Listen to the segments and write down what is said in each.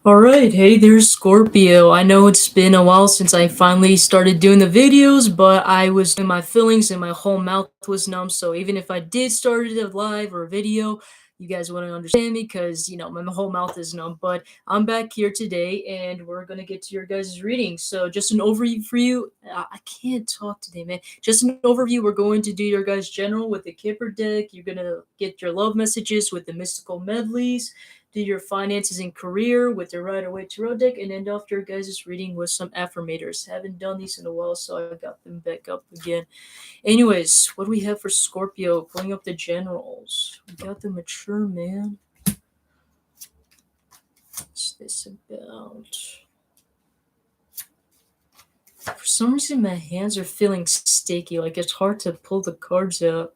All right, hey there, Scorpio. I know it's been a while since I finally started doing the videos, but I was in my feelings and my whole mouth was numb. So even if I did start it a live or a video, you guys wouldn't understand me because my whole mouth is numb. But I'm back here today, and we're gonna get to your guys' reading. So just an overview for you. I can't talk today, man. Just an overview. We're going to do your guys' general with the Kipper deck. You're gonna get your love messages with the mystical medleys, do your finances and career with the Rider Waite Tarot deck, and end off your guys' reading with some affirmators. Haven't done these in a while, so I got them back up again. Anyways, what do we have for Scorpio? Pulling up the generals. We got the mature man. What's this about? For some reason, my hands are feeling sticky. Like it's hard to pull the cards out.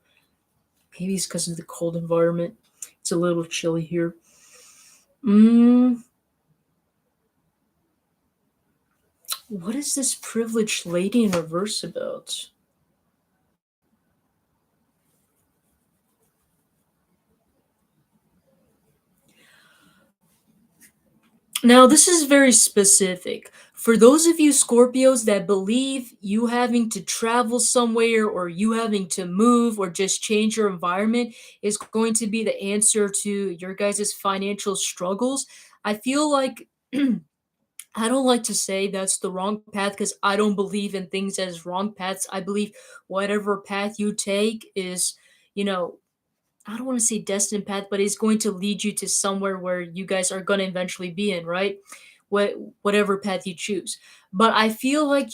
Maybe it's because of the cold environment. It's a little chilly here. What is this privileged lady in reverse about? Now, this is very specific. For those of you Scorpios that believe you having to travel somewhere or you having to move or just change your environment is going to be the answer to your guys' financial struggles, I feel like I don't like to say that's the wrong path because I don't believe in things as wrong paths. I believe whatever path you take is, you know, I don't want to say destined path, but it's going to lead you to somewhere where you guys are going to eventually be in, right? Whatever path you choose. But I feel like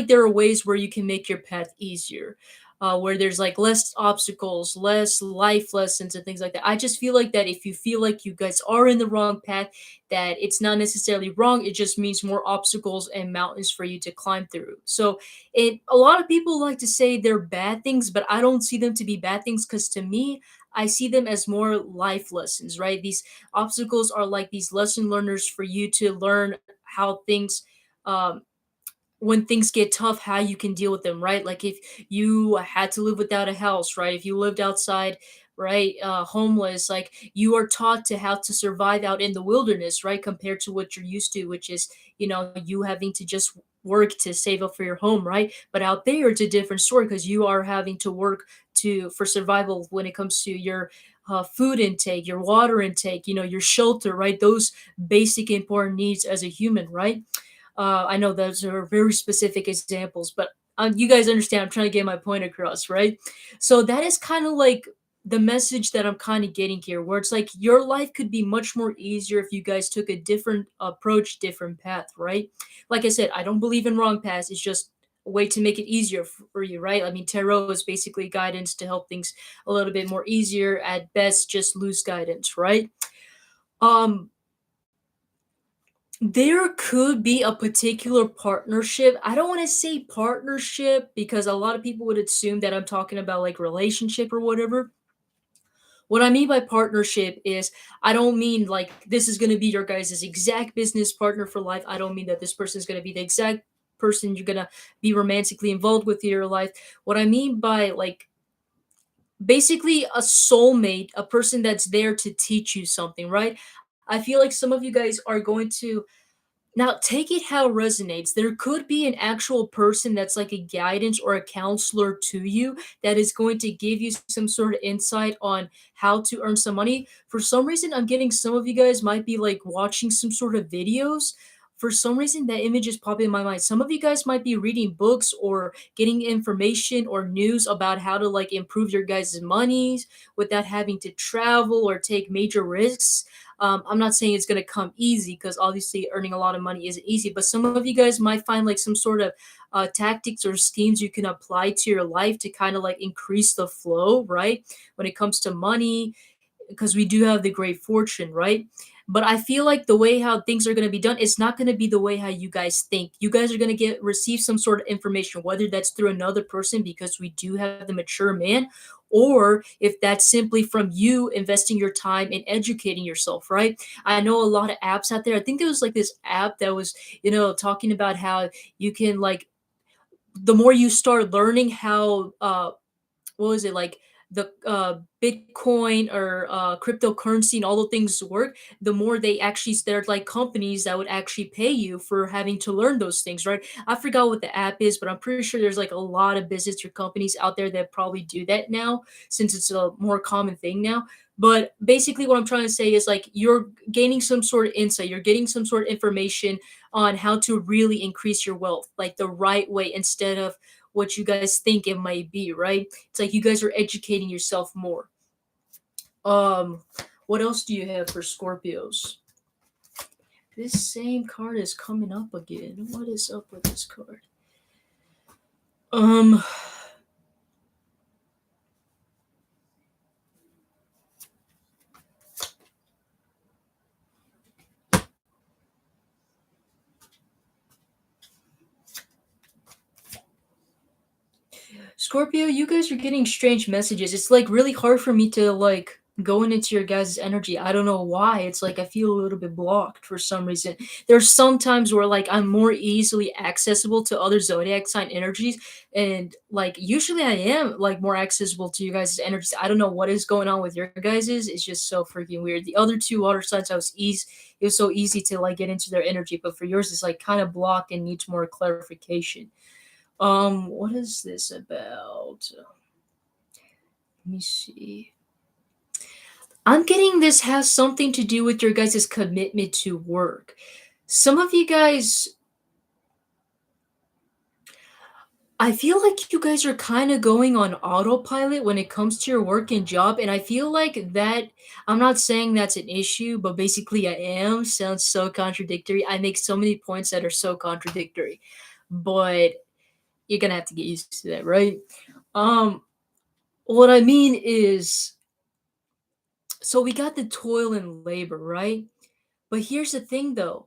there are ways where you can make your path easier, where there's like less obstacles, less life lessons, and things like that. I just feel like that if you feel like you guys are in the wrong path, that it's not necessarily wrong. It just means more obstacles and mountains for you to climb through. So, a lot of people like to say they're bad things, but I don't see them to be bad things because to me, I see them as more life lessons, right? These obstacles are like these lesson learners for you to learn how things um, when things get tough, how you can deal with them, right? Like if you had to live without a house, right? If you lived outside, right, homeless, like you are taught to how to survive out in the wilderness, right? Compared to what you're used to, which is, you having to just work to save up for your home, right? But out there, it's a different story because you are having to work to for survival when it comes to your food intake, your water intake, your shelter, right? Those basic important needs as a human, right? I know those are very specific examples, but you guys understand. I'm trying to get my point across, right? So that is kind of like the message that I'm kind of getting here, where it's like your life could be much more easier if you guys took a different approach, different path, right? Like I said, I don't believe in wrong paths. It's just a way to make it easier for you, right? I mean, tarot is basically guidance to help things a little bit more easier. At best, just loose guidance, right? Um, There could be a particular partnership. I don't wanna say partnership because a lot of people would assume that I'm talking about, like, relationship or whatever. What I mean by partnership is I don't mean, like, this is gonna be your guys' exact business partner for life. I don't mean that this person is gonna be the exact person you're gonna be romantically involved with in your life. What I mean by, like, basically a soulmate, a person that's there to teach you something, right? I feel like some of you guys are going to now, take it how it resonates. There could be an actual person that's like a guidance or a counselor to you that is going to give you some sort of insight on how to earn some money. For some reason, I'm getting some of you guys might be like watching some sort of videos. For some reason, that image is popping in my mind. Some of you guys might be reading books or getting information or news about how to like improve your guys' monies without having to travel or take major risks. I'm not saying it's gonna come easy because obviously earning a lot of money isn't easy, but some of you guys might find like some sort of tactics or schemes you can apply to your life to kind of like increase the flow, right? When it comes to money, because we do have the great fortune, right? But I feel like the way how things are going to be done, it's not going to be the way how you guys think. You guys are going to get receive some sort of information, whether that's through another person because we do have the mature man, or if that's simply from you investing your time in educating yourself, right? I know a lot of apps out there. I think there was like this app that was, talking about how you can like the more you start learning how what was it like the Bitcoin or cryptocurrency and all the things work, the more they actually there's like companies that would actually pay you for having to learn those things, right? I forgot what the app is, but I'm pretty sure there's like a lot of business or companies out there that probably do that now since it's a more common thing now. But basically, what I'm trying to say is like you're gaining some sort of insight, you're getting some sort of information on how to really increase your wealth, like the right way instead of what you guys think it might be, right? It's like you guys are educating yourself more. Um, what else do you have for Scorpios? This same card is coming up again. What is up with this card? Um, Scorpio, you guys are getting strange messages. It's like really hard for me to like going into your guys' energy. I don't know why. It's like I feel a little bit blocked for some reason. There's some times where like I'm more easily accessible to other zodiac sign energies, and like usually I am like more accessible to you guys' energies. I don't know what is going on with your guys's. It's just so freaking weird. The other two water signs it was so easy to like get into their energy, but for yours it's like kind of blocked and needs more clarification. What is this about? Let me see. I'm getting this has something to do with your guys' commitment to work. Some of you guys, I feel like you guys are kind of going on autopilot when it comes to your work and job. And I feel like that, I'm not saying that's an issue, but basically I am. Sounds so contradictory. I make so many points that are so contradictory, but you're going to have to get used to that, right? Um, what I mean is, so we got the toil and labor, right? But here's the thing though.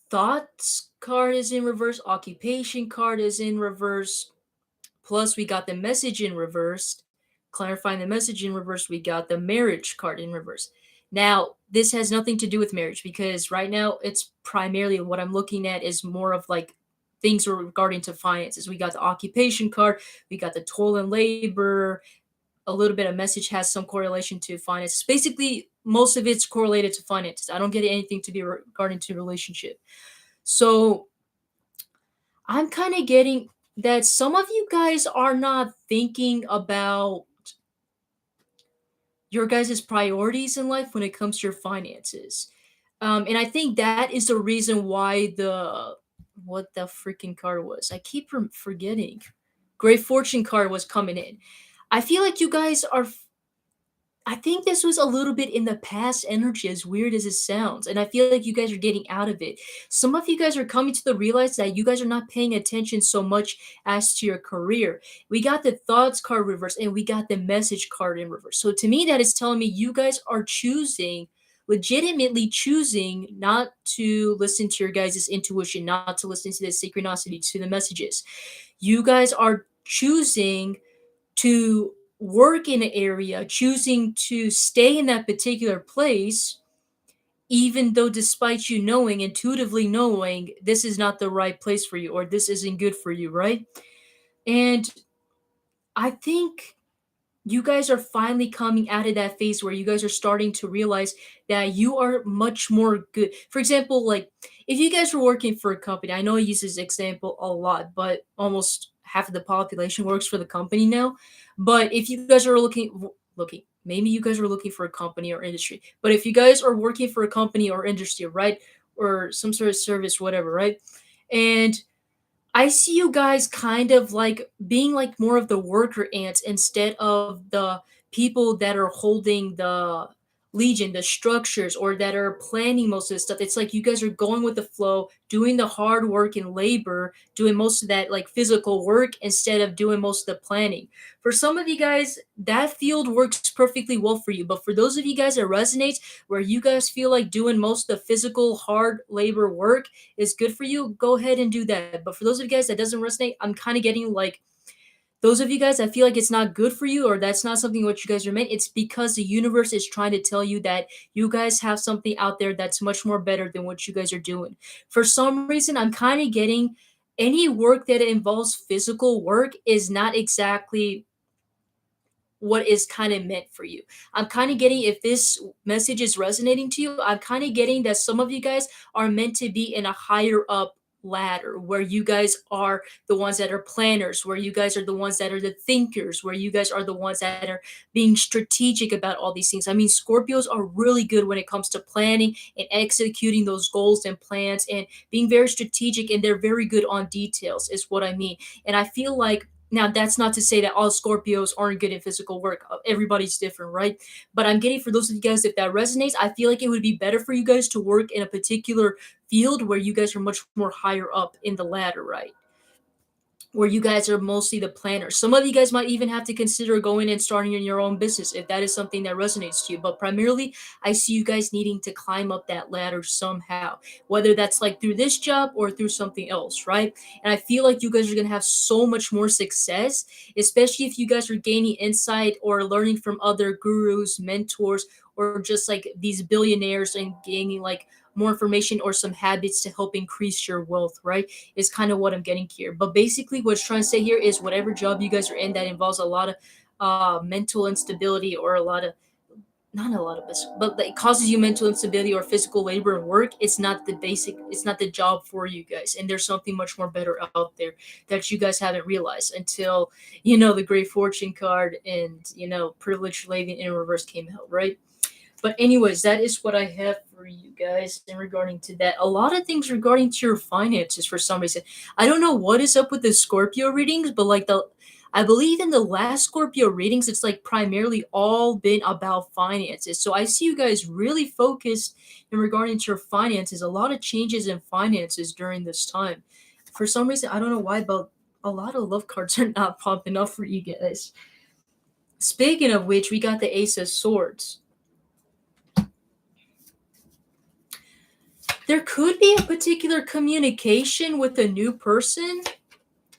Thoughts card is in reverse, occupation card is in reverse, plus we got the message in reverse. Clarifying the message in reverse, we got the marriage card in reverse. Now, this has nothing to do with marriage because right now it's primarily what I'm looking at is more of like things regarding to finances. We got the occupation card, we got the toil and labor, a little bit of message has some correlation to finance. Basically, most of it's correlated to finances. I don't get anything to be regarding to relationship. So I'm kind of getting that some of you guys are not thinking about your guys' priorities in life when it comes to your finances. And I think that is the reason why the what the freaking card was. I keep forgetting. Great Fortune card was coming in. I feel like you guys are I think this was a little bit in the past energy, as weird as it sounds, and I feel like you guys are getting out of it. Some of you guys are coming to the realize that you guys are not paying attention so much as to your career. We got the thoughts card reverse, and we got the message card in reverse. So to me, that is telling me you guys are choosing, legitimately choosing not to listen to your guys' intuition, not to listen to the synchronicity, to the messages. You guys are choosing to work in an area, choosing to stay in that particular place, even though despite you knowing, intuitively knowing this is not the right place for you or this isn't good for you, right? And I think you guys are finally coming out of that phase where you guys are starting to realize that you are much more good. For example, like if you guys were working for a company, I know I use this example a lot, but almost half of the population works for the company now. But if you guys are looking, maybe you guys are looking for a company or industry. But if you guys are working for a company or industry, right, or some sort of service, whatever, right, and I see you guys kind of like being like more of the worker ants instead of the people that are holding the legion, the structures, or that are planning most of this stuff. It's like you guys are going with the flow, doing the hard work and labor, doing most of that like physical work instead of doing most of the planning. For some of you guys, that field works perfectly well for you. But for those of you guys that resonates, where you guys feel like doing most of the physical hard labor work, is good for you, go ahead and do that. But for those of you guys that doesn't resonate, I'm kind of getting like those of you guys that feel like it's not good for you or that's not something what you guys are meant, it's because the universe is trying to tell you that you guys have something out there that's much more better than what you guys are doing. For some reason, I'm kind of getting any work that involves physical work is not exactly what is kind of meant for you. I'm kind of getting, if this message is resonating to you, I'm kind of getting that some of you guys are meant to be in a higher up ladder where you guys are the ones that are planners, where you guys are the ones that are the thinkers, where you guys are the ones that are being strategic about all these things. I mean, Scorpios are really good when it comes to planning and executing those goals and plans and being very strategic, and they're very good on details, is what I mean. And I feel like, now that's not to say that all Scorpios aren't good at physical work. Everybody's different, right? But I'm getting, for those of you guys, if that resonates, I feel like it would be better for you guys to work in a particular field where you guys are much more higher up in the ladder, right? Where you guys are mostly the planners. Some of you guys might even have to consider going and starting in your own business if that is something that resonates to you. But primarily, I see you guys needing to climb up that ladder somehow, whether that's like through this job or through something else, right? And I feel like you guys are going to have so much more success, especially if you guys are gaining insight or learning from other gurus, mentors, or just like these billionaires and gaining like more information or some habits to help increase your wealth, right? Is kind of what I'm getting here. But basically, what's trying to say here is whatever job you guys are in that involves a lot of mental instability or a lot of, not a lot of this, but that it causes you mental instability or physical labor and work. It's not the basic, it's not the job for you guys. And there's something much more better out there that you guys haven't realized until, the Great Fortune card and, Privileged Lady in reverse came out, right? But anyways, that is what I have for you guys in regarding to that. A lot of things regarding to your finances for some reason. I don't know what is up with the Scorpio readings, but like I believe in the last Scorpio readings, it's like primarily all been about finances. So I see you guys really focused in regarding to your finances. A lot of changes in finances during this time. For some reason, I don't know why, but a lot of love cards are not popping up for you guys. Speaking of which, we got the Ace of Swords. There could be a particular communication with a new person.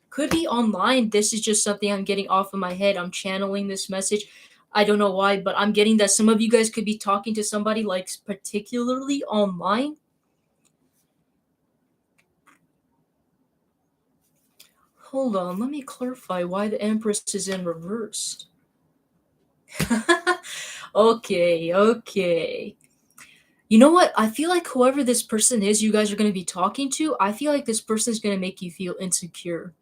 Could be online. This is just something I'm getting off of my head. I'm channeling this message. I don't know why, but I'm getting that some of you guys could be talking to somebody like particularly online. Hold on, let me clarify why the Empress is in reverse. Okay, okay. You know what? I feel like whoever this person is you guys are going to be talking to, I feel like this person is going to make you feel insecure.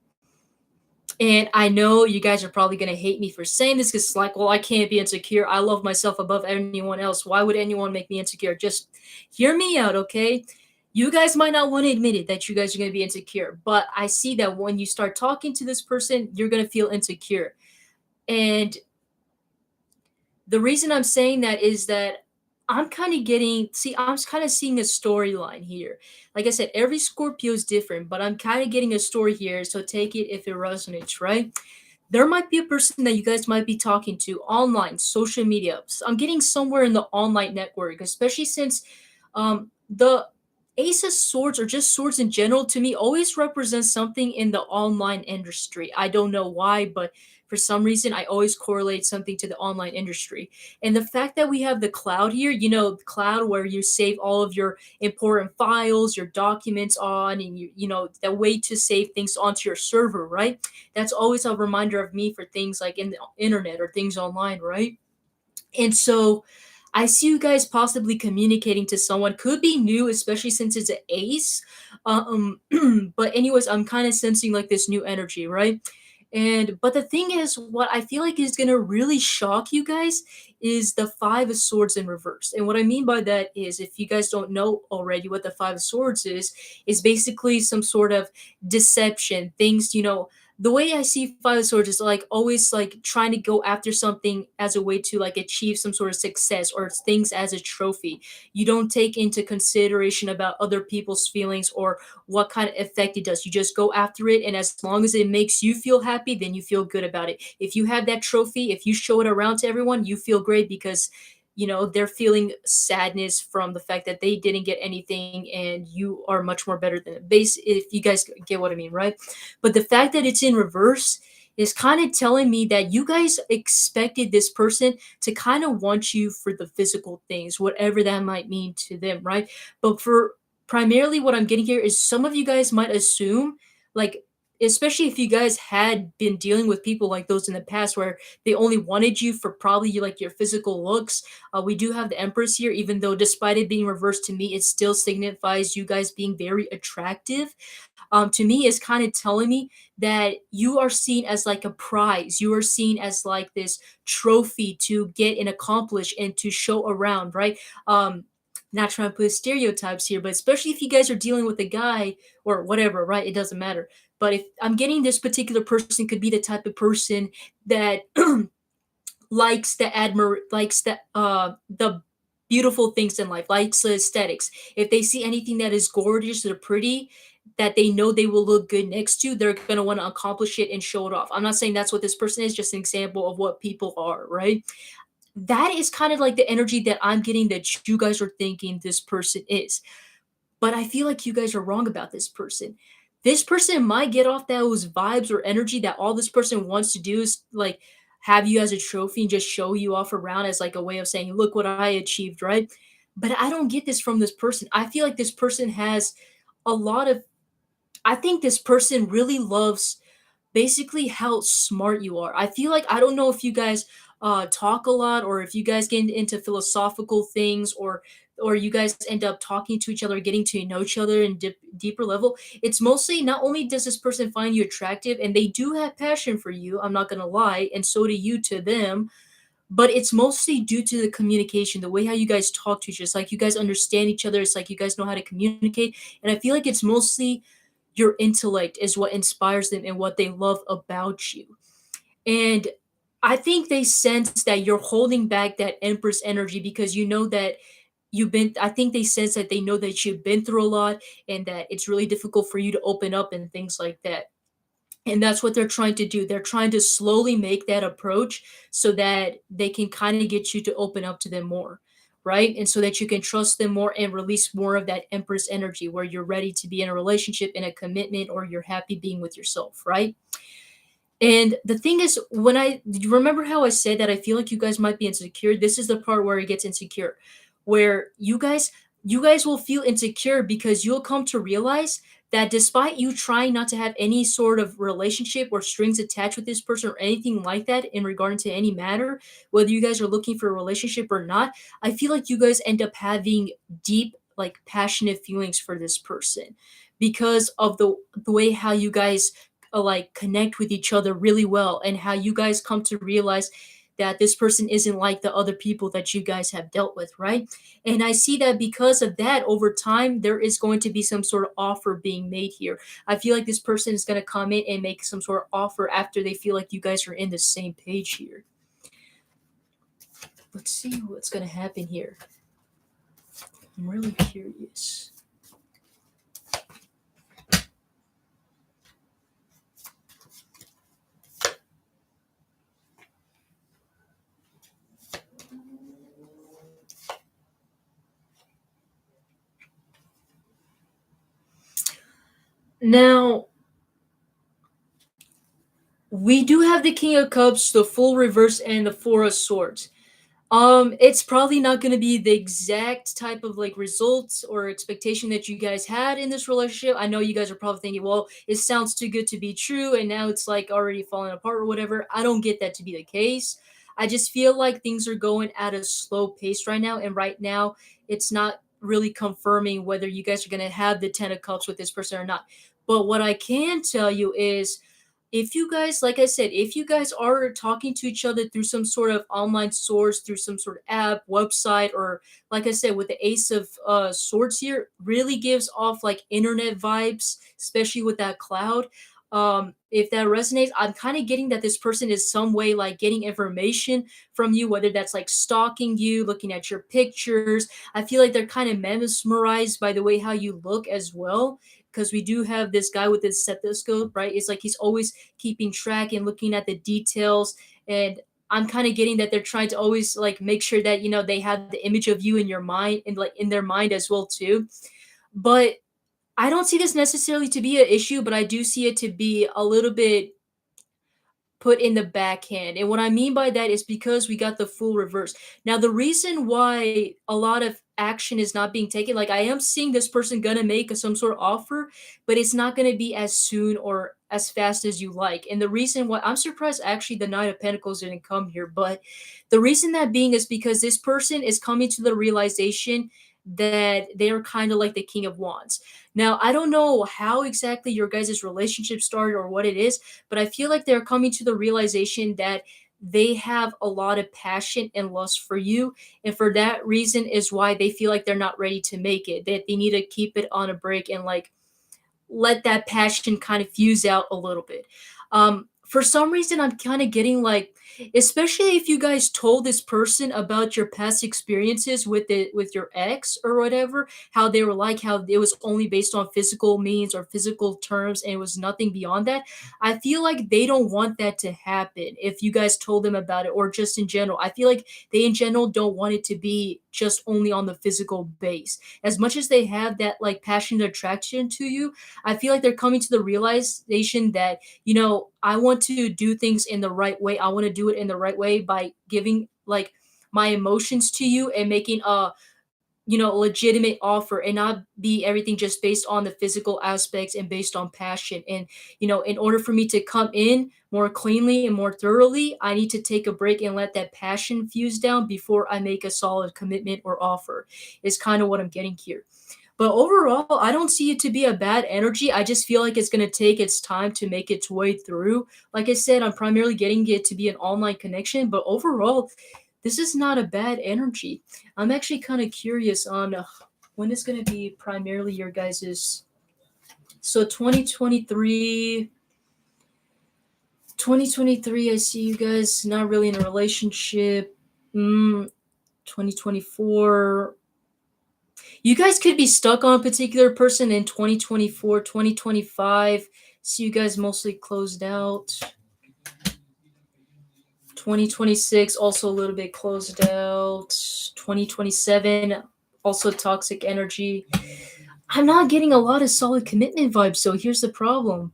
And I know you guys are probably going to hate me for saying this because it's like, well, I can't be insecure. I love myself above anyone else. Why would anyone make me insecure? Just hear me out, okay? You guys might not want to admit it that you guys are going to be insecure, but I see that when you start talking to this person, you're going to feel insecure. And the reason I'm saying that is that I'm kind of getting, see, I'm kind of seeing a storyline here. Like I said, every Scorpio is different, but I'm kind of getting a story here. So take it if it resonates, right? There might be a person that you guys might be talking to online, social media. I'm getting somewhere in the online network, especially since the Ace of Swords or just swords in general to me always represents something in the online industry. I don't know why, but for some reason I always correlate something to the online industry. And the fact that we have the cloud here, the cloud where you save all of your important files, your documents on, and the way to save things onto your server, right? That's always a reminder of me for things like in the internet or things online, right? And so I see you guys possibly communicating to someone. Could be new, especially since it's an ace. But anyways, I'm kind of sensing like this new energy, right? And but the thing is, what I feel like is gonna really shock you guys is the Five of Swords in reverse. And what I mean by that is, if you guys don't know already what the Five of Swords is basically some sort of deception. Things, the way I see Five of Swords is like always like trying to go after something as a way to like achieve some sort of success or things as a trophy. You don't take into consideration about other people's feelings or what kind of effect it does. You just go after it, and as long as it makes you feel happy, then you feel good about it. If you have that trophy, if you show it around to everyone, you feel great because they're feeling sadness from the fact that they didn't get anything and you are much more better than it. Base, if you guys get what I mean, right? But the fact that it's in reverse is kind of telling me that you guys expected this person to kind of want you for the physical things, whatever that might mean to them, right? But for primarily what I'm getting here is some of you guys might assume like especially if you guys had been dealing with people like those in the past where they only wanted you for probably like your physical looks. We do have the Empress here, even though despite it being reversed to me, it still signifies you guys being very attractive. To me is kind of telling me that you are seen as like a prize. You are seen as like this trophy to get and accomplish and to show around, right? Not trying to put stereotypes here, but especially if you guys are dealing with a guy or whatever, right? It doesn't matter. But if I'm getting this particular person could be the type of person that likes the beautiful things in life, likes the aesthetics. If they see anything that is gorgeous or pretty that they know they will look good next to, they're gonna want to accomplish it and show it off. I'm not saying that's what this person is, just an example of what people are, right? That is kind of like the energy that I'm getting that you guys are thinking this person is. But I feel like you guys are wrong about this person. This person might get off those vibes or energy that all this person wants to do is like have you as a trophy and just show you off around as like a way of saying, look what I achieved, right? But I don't get this from this person. I feel like this person has a lot of, I think this person really loves basically how smart you are. I feel like I don't know if you guys talk a lot or if you guys get into philosophical things or you guys end up talking to each other, getting to know each other in deeper level. It's mostly not only does this person find you attractive and they do have passion for you, I'm not going to lie, and so do you to them, but it's mostly due to the communication, the way how you guys talk to each other. It's like you guys understand each other. It's like you guys know how to communicate. And I feel like it's mostly your intellect is what inspires them and what they love about you. And I think they sense that you're holding back that Empress energy because you know that I think they sense that they know that you've been through a lot and that it's really difficult for you to open up and things like that. And that's what they're trying to do. They're trying to slowly make that approach so that they can kind of get you to open up to them more, right? And so that you can trust them more and release more of that Empress energy where you're ready to be in a relationship, in a commitment, or you're happy being with yourself, right? And the thing is, you remember how I said that I feel like you guys might be insecure? This is the part where it gets insecure, where you guys will feel insecure because you'll come to realize that despite you trying not to have any sort of relationship or strings attached with this person or anything like that in regard to any matter, whether you guys are looking for a relationship or not, I feel like you guys end up having deep, like passionate feelings for this person because of the way how you guys like connect with each other really well and how you guys come to realize that this person isn't like the other people that you guys have dealt with, right? And I see that because of that, over time, there is going to be some sort of offer being made here. I feel like this person is going to come in and make some sort of offer after they feel like you guys are in the same page here. Let's see what's going to happen here. I'm really curious. Now, we do have the King of Cups, the full reverse, and the Four of Swords. It's probably not gonna be the exact type of like results or expectation that you guys had in this relationship. I know you guys are probably thinking, well, it sounds too good to be true, and now it's like already falling apart or whatever. I don't get that to be the case. I just feel like things are going at a slow pace right now, and right now it's not really confirming whether you guys are gonna have the Ten of Cups with this person or not. But what I can tell you is if you guys, like I said, if you guys are talking to each other through some sort of online source, through some sort of app, website, or like I said, with the Ace of Swords here, really gives off like internet vibes, especially with that cloud. If that resonates, I'm kind of getting that this person is some way like getting information from you, whether that's like stalking you, looking at your pictures. I feel like they're kind of mesmerized by the way how you look as well because we do have this guy with his stethoscope, right? It's like he's always keeping track and looking at the details. And I'm kind of getting that they're trying to always like make sure that they have the image of you in your mind and like in their mind as well too. But I don't see this necessarily to be an issue, but I do see it to be a little bit put in the backhand. And what I mean by that is because we got the full reverse. Now, the reason why a lot of action is not being taken, like I am seeing this person gonna make some sort of offer, but it's not gonna be as soon or as fast as you like. And the reason why I'm surprised actually the Knight of Pentacles didn't come here, but the reason that being is because this person is coming to the realization that they're kind of like the King of Wands. Now, I don't know how exactly your guys' relationship started or what it is, but I feel like they're coming to the realization that they have a lot of passion and lust for you. And for that reason is why they feel like they're not ready to make it, that they need to keep it on a break and like let that passion kind of fuse out a little bit. For some reason, I'm kind of getting like, especially if you guys told this person about your past experiences with your ex or whatever, how they were like, how it was only based on physical means or physical terms, and it was nothing beyond that. I feel like they don't want that to happen if you guys told them about it, or just in general. I feel like they in general don't want it to be just only on the physical base. As much as they have that like passionate attraction to you, I feel like they're coming to the realization that, I want to do things in the right way. I want to do it in the right way by giving like my emotions to you and making a legitimate offer, and not be everything just based on the physical aspects and based on passion. And in order for me to come in more cleanly and more thoroughly, I need to take a break and let that passion fuse down before I make a solid commitment or offer, is kind of what I'm getting here. But overall, I don't see it to be a bad energy. I just feel like it's going to take its time to make its way through. Like I said, I'm primarily getting it to be an online connection, but overall, this is not a bad energy. I'm actually kind of curious on when it's going to be primarily your guys's. So 2023, I see you guys not really in a relationship. 2024, you guys could be stuck on a particular person in 2024, 2025. See you guys mostly closed out. 2026 also a little bit closed out. 2027 also toxic energy. I'm not getting a lot of solid commitment vibes, so here's the problem.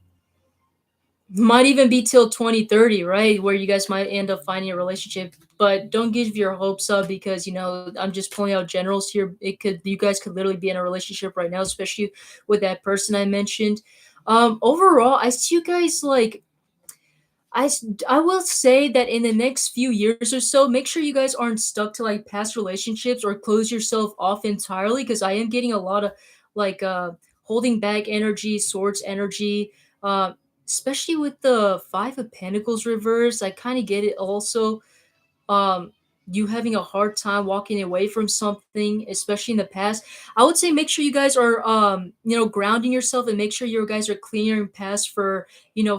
Might even be till 2030, right? Where you guys might end up finding a relationship. But don't give your hopes up, because I'm just pulling out generals here. You guys could literally be in a relationship right now, especially with that person I mentioned. Overall, I see you guys like I will say that in the next few years or so, make sure you guys aren't stuck to like past relationships or close yourself off entirely, because I am getting a lot of like holding back energy, swords energy, uh, especially with the Five of Pentacles reverse. I kind of get it also. um you having a hard time walking away from something, especially in the past. I would say make sure you guys are grounding yourself, and make sure you guys are clearing past for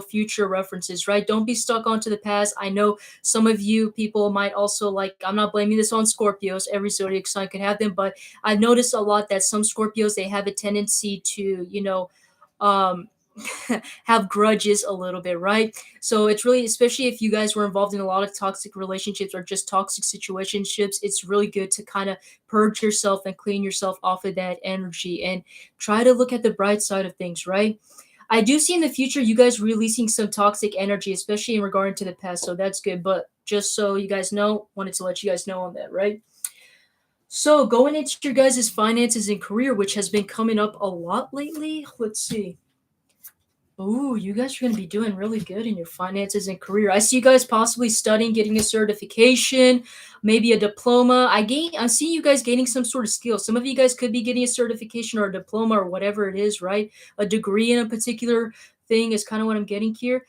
future references, right? Don't be stuck onto the past. I know some of you people might also, like, I'm not blaming this on Scorpios, every zodiac sign could have them, but I've noticed a lot that some Scorpios, they have a tendency to um have grudges a little bit, right? So it's really, especially if you guys were involved in a lot of toxic relationships or just toxic situationships, it's really good to kind of purge yourself and clean yourself off of that energy and try to look at the bright side of things, right? I do see in the future you guys releasing some toxic energy, especially in regard to the past, so that's good. But just so you guys know, wanted to let you guys know on that, right? So going into your guys' finances and career, which has been coming up a lot lately. Let's see. Oh, you guys are going to be doing really good in your finances and career. I see you guys possibly studying, getting a certification, maybe a diploma. I'm seeing you guys gaining some sort of skill. Some of you guys could be getting a certification or a diploma or whatever it is, right? A degree in a particular thing is kind of what I'm getting here.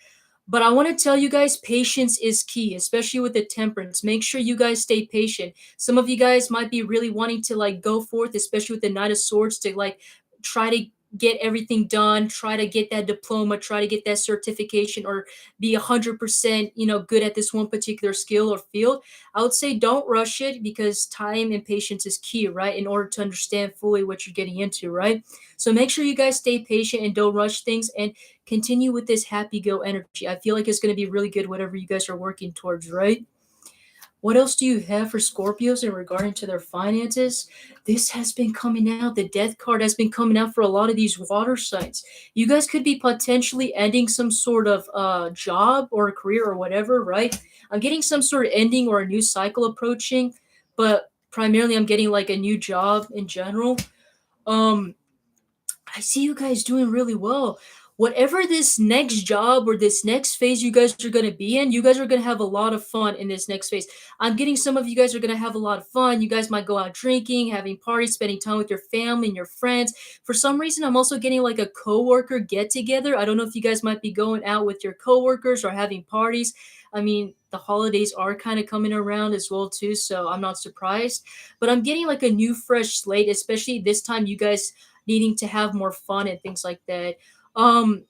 But I want to tell you guys, patience is key, especially with the temperance. Make sure you guys stay patient. Some of you guys might be really wanting to like go forth, especially with the Knight of Swords, to like try to get everything done, try to get that diploma, try to get that certification, or be 100%, good at this one particular skill or field. I would say don't rush it, because time and patience is key, right? In order to understand fully what you're getting into, right? So make sure you guys stay patient and don't rush things, and continue with this happy go energy. I feel like it's going to be really good, whatever you guys are working towards, right? What else do you have for Scorpios in regarding to their finances? This has been coming out. The death card has been coming out for a lot of these water signs. You guys could be potentially ending some sort of job or a career or whatever, right? I'm getting some sort of ending or a new cycle approaching, but primarily I'm getting like a new job in general. Um, I see you guys doing really well. Whatever this next job or this next phase you guys are going to be in, you guys are going to have a lot of fun in this next phase. I'm getting some of you guys are going to have a lot of fun. You guys might go out drinking, having parties, spending time with your family and your friends. For some reason, I'm also getting like a coworker get together. I don't know if you guys might be going out with your coworkers or having parties. I mean, the holidays are kind of coming around as well too, so I'm not surprised. But I'm getting like a new fresh slate, especially this time you guys needing to have more fun and things like that. Um,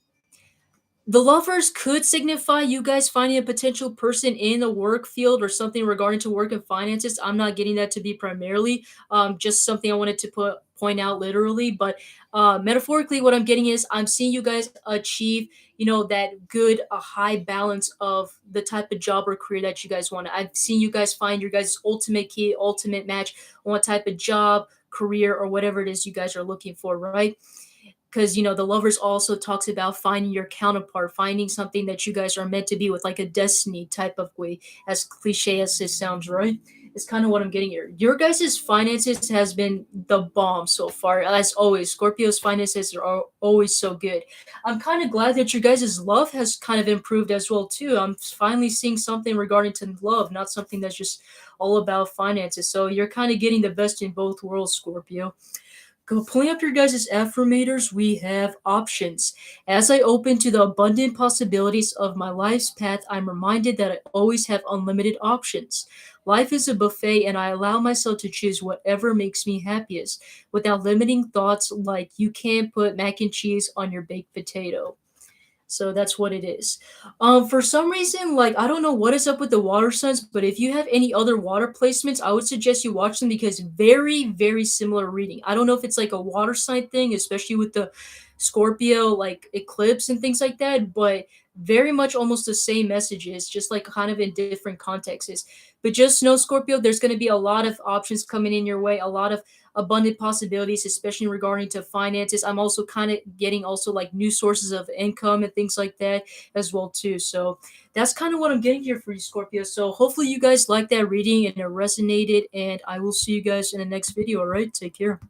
the lovers could signify you guys finding a potential person in the work field or something regarding to work and finances. I'm not getting that to be primarily just something I wanted to point out literally, but metaphorically, what I'm getting is I'm seeing you guys achieve, that good a high balance of the type of job or career that you guys want. I've seen you guys find your guys' ultimate key, ultimate match on what type of job, career, or whatever it is you guys are looking for, right? Because the lovers also talks about finding your counterpart, finding something that you guys are meant to be with, like a destiny type of way, as cliche as it sounds, right? It's kind of what I'm getting here. Your guys' finances has been the bomb so far, as always. Scorpio's finances are always so good. I'm kind of glad that your guys' love has kind of improved as well too. I'm finally seeing something regarding to love, not something that's just all about finances. So you're kind of getting the best in both worlds, Scorpio. Go pulling up your guys' affirmators, we have options. As I open to the abundant possibilities of my life's path, I'm reminded that I always have unlimited options. Life is a buffet, and I allow myself to choose whatever makes me happiest without limiting thoughts like you can't put mac and cheese on your baked potato. So that's what it is. For some reason, like I don't know what is up with the water signs, but if you have any other water placements, I would suggest you watch them because very, very similar reading. I don't know if it's like a water sign thing, especially with the Scorpio like eclipse and things like that, but very much almost the same messages, just like kind of in different contexts. But just know, Scorpio, there's going to be a lot of options coming in your way, a lot of abundant possibilities, especially regarding to finances. I'm also kind of getting also like new sources of income and things like that as well too. So that's kind of what I'm getting here for you, Scorpio. So hopefully you guys like that reading and it resonated. And I will see you guys in the next video. All right, take care.